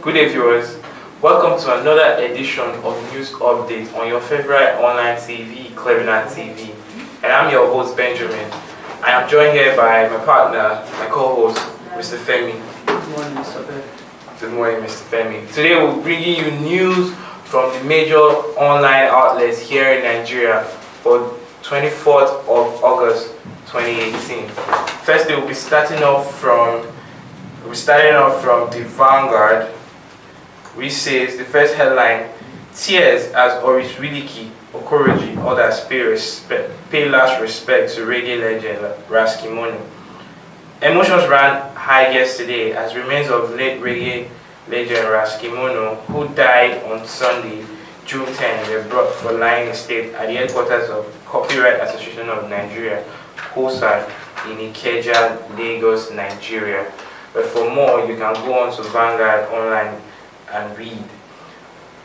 Good day, viewers. Welcome to another edition of News Update on your favorite online TV, Clevenard TV. And I'm your host, Benjamin. I am joined here by my partner, my co-host, Mr. Femi. Good morning, Mr. Ben. Good morning, Mr. Femi. Today we're bringing you news from the major online outlets here in Nigeria for 24th of August 2018. First, we'll be starting off from the Vanguard, which says the first headline: tears as Oriswiliki Okoroji others pay last respect to reggae legend Raskimono. Emotions ran high yesterday as remains of late reggae legend Raskimono, who died on Sunday, June 10, were brought for lying in state at the headquarters of Copyright Association of Nigeria, COSAD, in Ikeja, Lagos, Nigeria. But for more, you can go on to Vanguard online and read.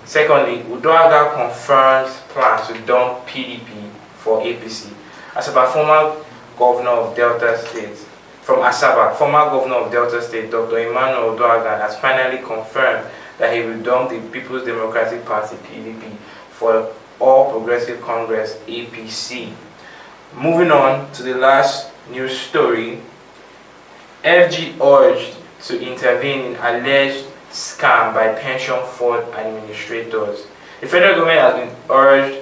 Secondly, Udoaga confirms plans to dump PDP for APC. Asaba, former governor of Delta State, former governor of Delta State, Dr. Emmanuel Udoaga, has finally confirmed that he will dump the People's Democratic Party (PDP) for All Progressive Congress (APC). Moving on to the last news story, FG urged to intervene in alleged scam by pension fund administrators. The federal government has been urged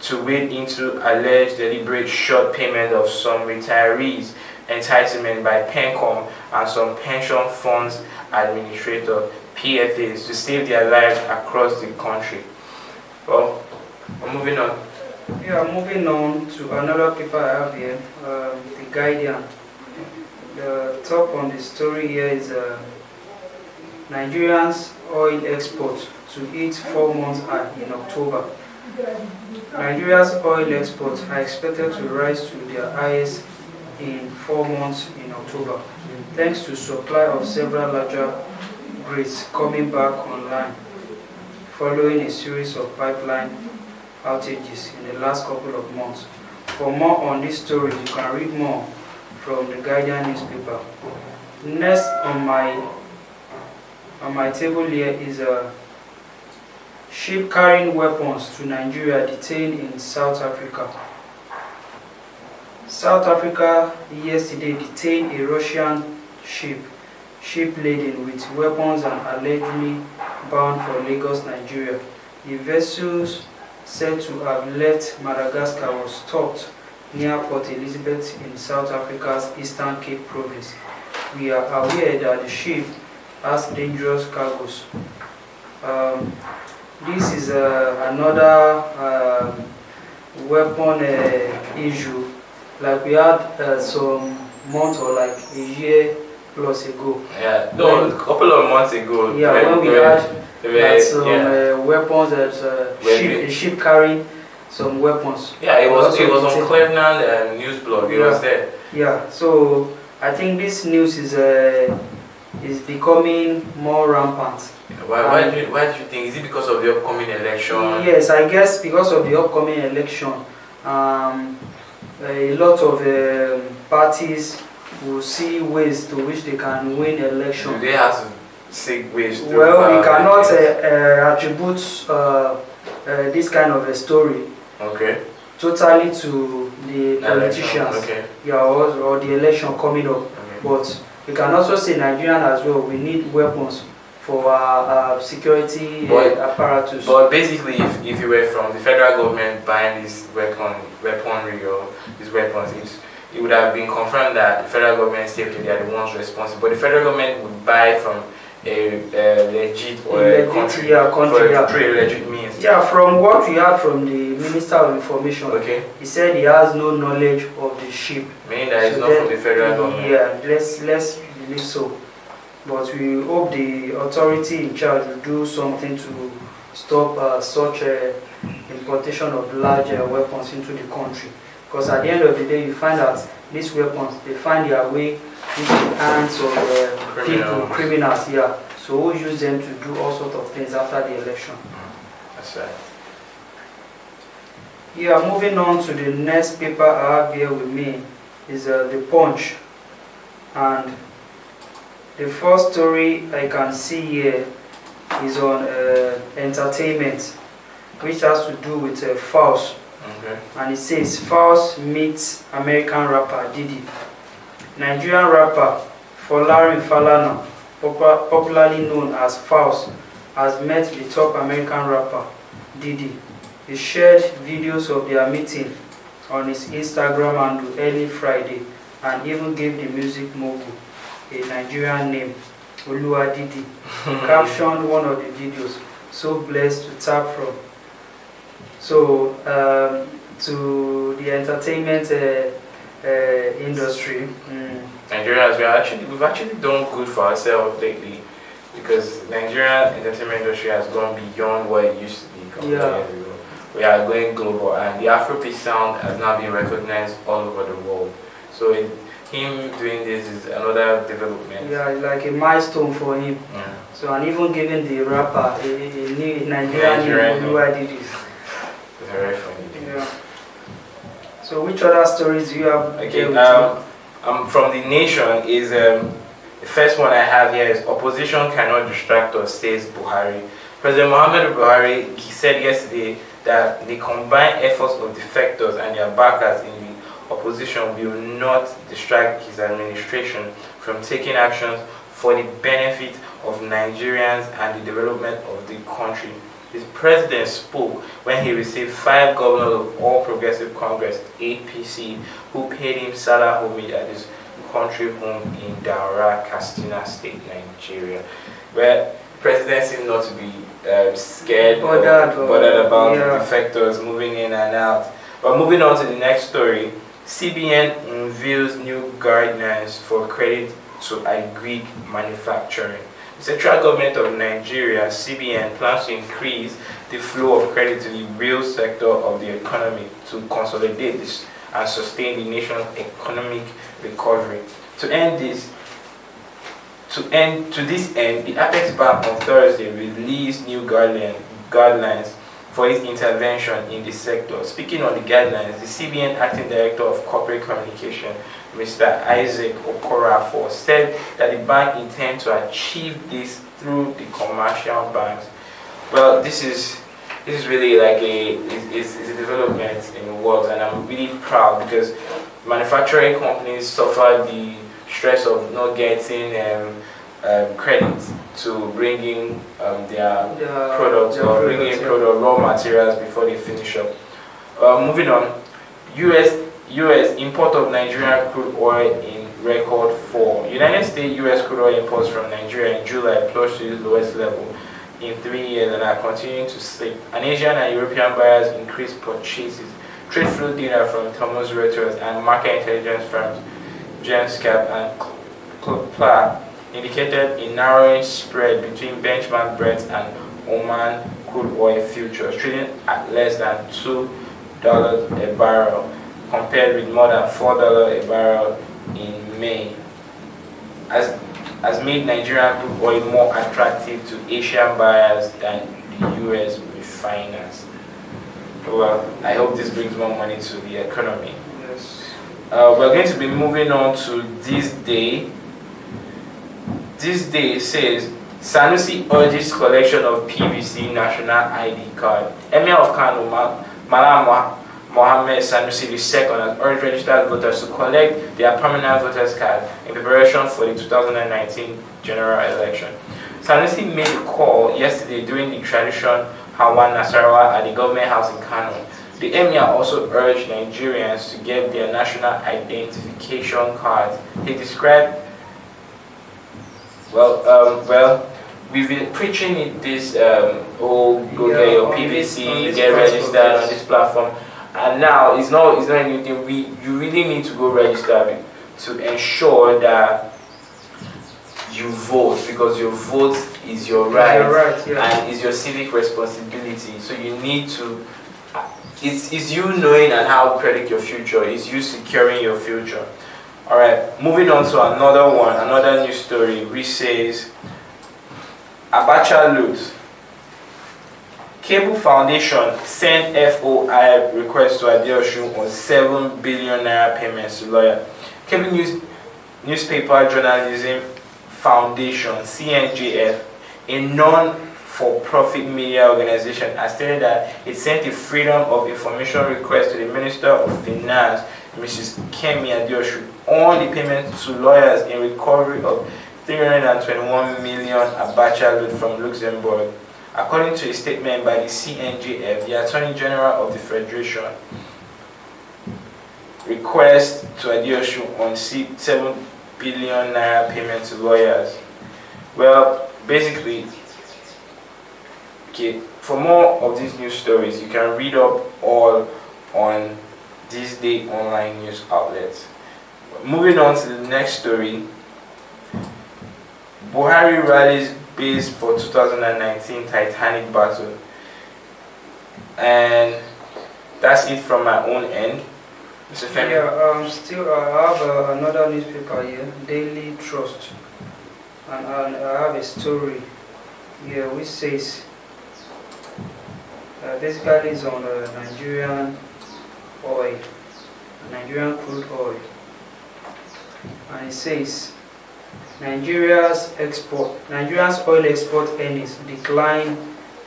to wade into alleged deliberate short payment of some retirees' entitlement by PENCOM and some pension funds administrators, PFAs, to save their lives across the country. Well, moving on. Yeah, moving on to another paper I have here, The Guardian. The top on the story here is Nigerians oil export to hit 4 months high in October. Nigeria's oil exports are expected to rise to their highest in 4 months in October, thanks to supply of several larger grades coming back online following a series of pipeline outages in the last couple of months. For more on this story, you can read more from the Guardian newspaper. Next on my table here is a ship carrying weapons to Nigeria detained in South Africa. South Africa yesterday detained a Russian ship laden with weapons and allegedly bound for Lagos, Nigeria. The vessels said to have left Madagascar was stopped near Port Elizabeth in South Africa's Eastern Cape province. We are aware that the ship has dangerous cargoes. This is another weapon issue, like we had some months or like a year plus ago. Yeah, no, a couple of months ago. Yeah, when we had some weapons that a ship carrying some weapons. Yeah, it was on Clevenard news blog. It was there. Yeah, so I think this news is becoming more rampant. Why do you think? Is it because of the upcoming election? Yes, I guess because of the upcoming election, a lot of parties will see ways to which they can win election. Do they have to seek ways to? Well, we cannot attribute this kind of a story totally to the politicians, or the election coming up. But we can also say Nigerian as well. We need weapons for our security apparatus. But basically, if you were from the federal government buying this weaponry or these weapons, it would have been confirmed that the federal government said they are the ones responsible. But the federal government would buy from a legit country through a legit means. Yeah, from what we heard from the Minister of Information, he said he has no knowledge of the ship. Meaning that it's not from the federal government. Yeah, let's believe so. But we hope the authority in charge will do something to stop such importation of large weapons into the country. Because at the end of the day, you find that these weapons, they find their way into the hands of criminals. Yeah. So we'll use them to do all sorts of things after the election. That's right. Yeah, moving on to the next paper I have here with me is The Punch. And the first story I can see here is on entertainment, which has to do with Faust. Okay. And it says Faust meets American rapper Diddy. Nigerian rapper Folarin Falana, popularly known as Faust, has met the top American rapper Diddy. He shared videos of their meeting on his Instagram handle early Friday and even gave the music mogul a Nigerian name, Oluwa Didi. He captioned one of the videos, "So blessed to tap from." So, to the entertainment industry, Nigerians, we've actually done good for ourselves lately, because Nigerian entertainment industry has gone beyond what it used to be a couple of years ago. We are going global, and the Afrobeat sound has now been recognized all over the world. So him doing this is another development. Yeah, like a milestone for him. Yeah. So, and even giving the rapper a new Nigerian name, Oluwa Didi. It's very funny. Yeah. So, which other stories do you have? Okay, from the Nation is the first one I have here is opposition cannot distract us, says Buhari. President Muhammadu Buhari, he said yesterday that the combined efforts of defectors and their backers in the opposition will not distract his administration from taking actions for the benefit of Nigerians and the development of the country. His president spoke when he received 5 governors of All Progressive Congress (APC) who paid him Salah homage at his country home in Daura, Katsina State, Nigeria, where the president seemed not to be scared or bothered about the defectors moving in and out. But moving on to the next story, CBN unveils new guidelines for credit to agri manufacturing. The Central Government of Nigeria, CBN, plans to increase the flow of credit to the real sector of the economy to consolidate this and sustain the nation's economic recovery. To this end, the Apex Bank on Thursday released new guidelines for its intervention in the sector. Speaking on the guidelines, the CBN Acting Director of Corporate Communication, Mr. Isaac Okorafor, said that the bank intends to achieve this through the commercial banks. Well, this is really like a development in the world, and I'm really proud because manufacturing companies suffer the stress of not getting credit to bring in their products or bring in raw materials before they finish up. Moving on, U.S. import of Nigerian crude oil in record fall. United States U.S. crude oil imports from Nigeria in July plunged to its lowest level in 3 years and are continuing to slip. And Asian and European buyers increased purchases. Trade flow data from Thomson Reuters and market intelligence firms Genscap and CLA indicated a narrowing spread between benchmark Brent and Oman crude oil futures, trading at less than $2 a barrel, compared with more than $4 a barrel in May, has made Nigerian crude oil more attractive to Asian buyers than the US refiners. Well, I hope this brings more money to the economy. Yes. We're going to be moving on to this day. This day says Sanusi urges collection of PVC national ID card. Emir of Kano, Malam Mohammed Sanusi II has urged registered voters to collect their permanent voters card in preparation for the 2019 general election. Sanusi made a call yesterday during the tradition Hawan Nasarawa at the government house in Kano. The Emir also urged Nigerians to get their national identification cards. He described, we've been preaching this, go get your PVC, get registered on this platform, and now it's not anything. You really need to go register to ensure that you vote, because your vote is your right, and is your civic responsibility. So you need to. It's you knowing and how to predict your future. It's you securing your future. All right, moving on to another news story, which says Abacha loot. Cable Foundation sent FOI request to Adeosun on 7 billion naira payments to lawyer. Cable Newspaper Journalism Foundation (CNJF), a for-profit media organization has stated that it sent a freedom of information request to the Minister of Finance, Mrs. Kemi Adeosun, on the payment to lawyers in recovery of 321 million abacha loot from Luxembourg. According to a statement by the CNJF, the Attorney General of the Federation request to Adeosun on 7 billion naira payment to lawyers. Well, basically, okay, for more of these news stories, you can read up all on This Day online news outlets. Moving on to the next story, Buhari rallies base for 2019 Titanic battle. And that's it from my own end. Mr. Femi? Yeah, still I have another newspaper here, Daily Trust. And I have a story here which says, basically it's on Nigerian oil, Nigerian crude oil. And it says, Nigeria's oil export earnings declined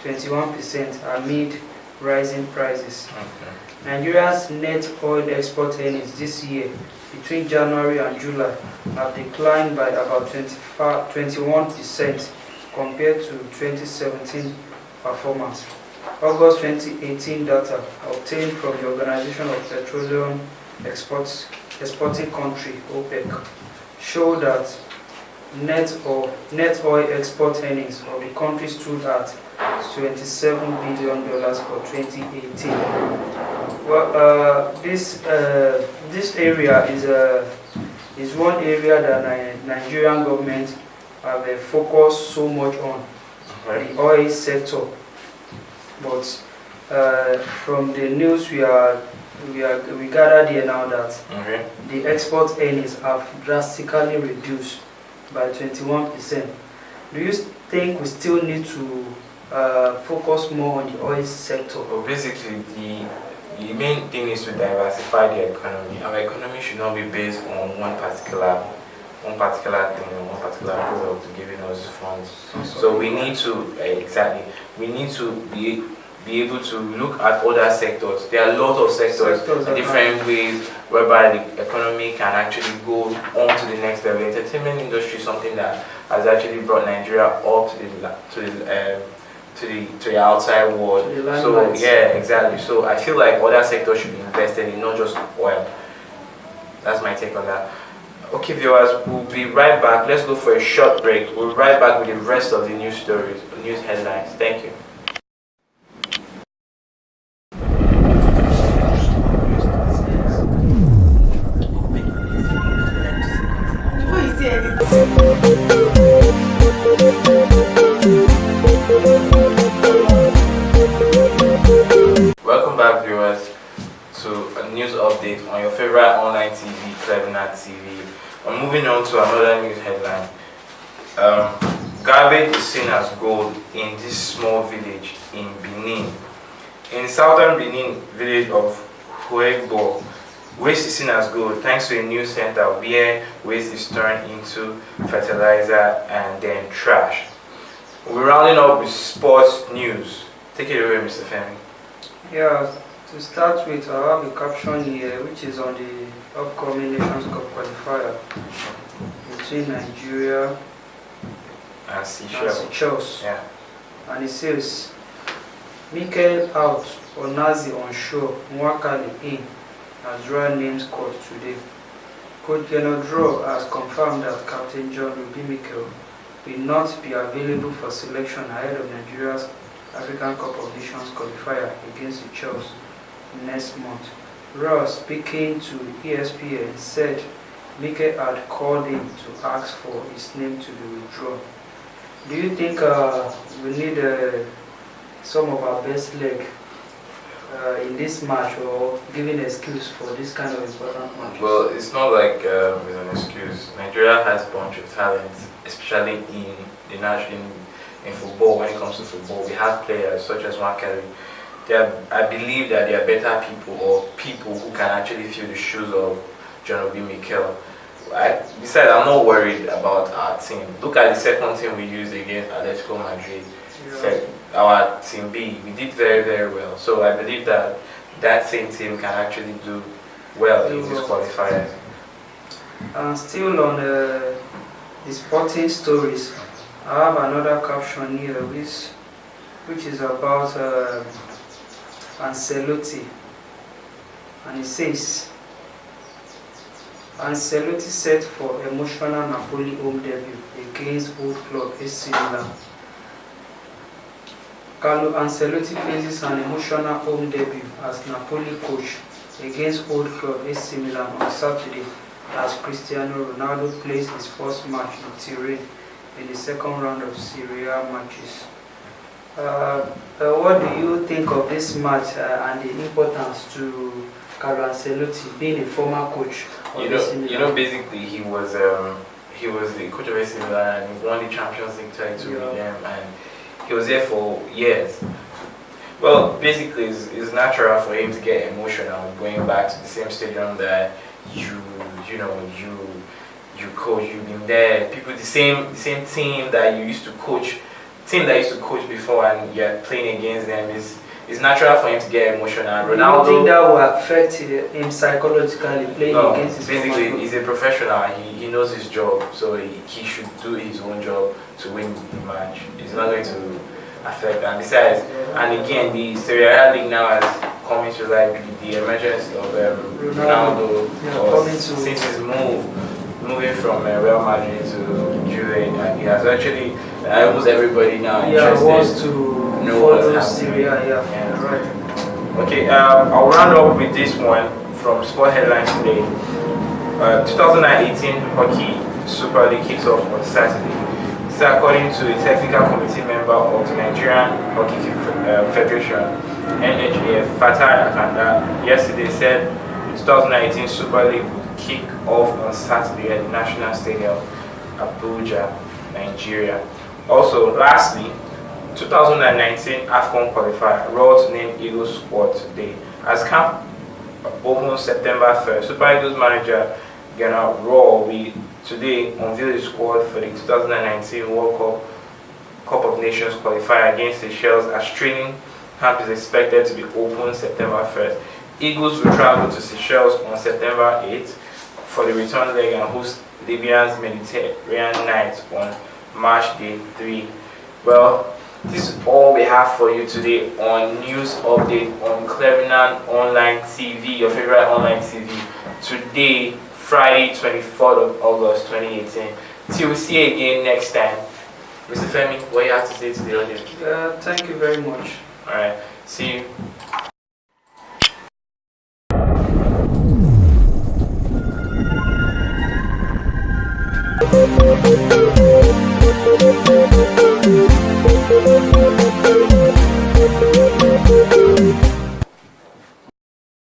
21% amid rising prices. Okay. Nigeria's net oil export earnings this year, between January and July, have declined by about 21% compared to 2017 performance. August 2018 data obtained from the Organization of Petroleum Exporting Country (OPEC) show that net oil export earnings of the country stood at $27 billion for 2018. Well, this area is one area that Nigerian government have focused so much on, the oil sector. But from the news we gathered here now that the export earnings have drastically reduced by 21%. Do you think we still need to focus more on the oil sector? Well, basically, the main thing is to diversify the economy. Our economy should not be based on one particular thing, one particular product giving us funds. So we need to we need to be able to look at other sectors. There are a lot of sectors different ways whereby the economy can actually go on to the next level. The entertainment industry is something that has actually brought Nigeria up to the outside world. So yeah, exactly. So I feel like other sectors should be invested in, not just oil. That's my take on that. Okay, viewers, we'll be right back. Let's go for a short break. We'll be right back with the rest of the news stories, news headlines. Thank you. Welcome back, viewers, to a news update on your favorite online TV, Clevenard TV. I'm moving on to another news headline. Garbage is seen as gold in this small village in Benin. In southern Benin village of Huegbo, waste is seen as gold thanks to a new center where waste is turned into fertilizer and then trash. We're rounding up with sports news. Take it away, Mr. Femi. Yeah, to start with, I have a caption here which is on the upcoming Nations Cup qualifier between Nigeria And Seychelles. Yeah. And it says, Mikel out, Onazi on shore, Nwakali in, as Royal Names Court today. Coach Genodro has confirmed that Captain John Ruby Mikel will not be available for selection ahead of Nigeria's African Cup of Nations qualifier against Seychelles next month. Ross, speaking to ESPN, said Mikel had called him to ask for his name to be withdrawn. Do you think we need some of our best leg in this match, or giving an excuse for this kind of important match? Well, it's not like it's an excuse. Nigeria has a bunch of talent, especially in the national in football. When it comes to football, we have players such as Wakari. I believe that they are better people, or people who can actually fill the shoes of John Obi Mikel. Besides, I'm not worried about our team. Look at the second team we used against Atletico Madrid. Yeah. Our team B, we did very, very well. So I believe that that same team can actually do well in these qualifiers. And still on the sporting stories, I have another caption here which is about Ancelotti, and it says, Ancelotti set for emotional Napoli home debut against old club AC Milan. Carlo Ancelotti faces an emotional home debut as Napoli coach against old club AC Milan on Saturday as Cristiano Ronaldo plays his first match in Turin in the second round of Serie A matches. What do you think of this match and the importance to Carlo Ancelotti being a former coach of AC Milan? Basically he was the coach of AC Milan and he won the Champions League title with them, and he was there for years. Well, basically it's natural for him to get emotional going back to the same stadium that you coach, you've been there, people, the same team that you used to coach, before, and you're playing against them. It's natural for him to get emotional. Ronaldo, do you think that will affect him psychologically playing against his basically he's a professional, he knows his job, so he should do his own job to win the match. It's not going to affect, and besides, and again, the Serie A league now has come into light with the emergence of Ronaldo, since his moving from Real Madrid to Juve, and he has actually almost everybody now interested wants to know what's follow happening. Serie A, right. Okay, I'll round up with this one from Sport Headlines today. 2018 Hockey Super League kicks off on Saturday. So according to a technical committee member of the Nigerian Hockey Federation, NHAF, Fatai Akanda, yesterday said the 2018 Super League would kick off on Saturday at the National Stadium, Abuja, Nigeria. Also, lastly, 2019 AFCON qualifier, Raw to name Eagles squad today. As camp opens September 1st, Super Eagles manager Ghana Raw will today unveil the squad for the 2019 World Cup of Nations qualifier against Seychelles, as training camp is expected to be open September 1st. Eagles will travel to Seychelles on September 8th for the return leg and host Libya's Mediterranean Nights on March Day 3. Well, this is all we have for you today on News Update on Clevenard Online TV, your favorite online TV. Today, Friday, 24th of August 2018. Till we see you again next time. Mr. Femi, what do you have to say to the audience? Thank you very much. Alright, see you.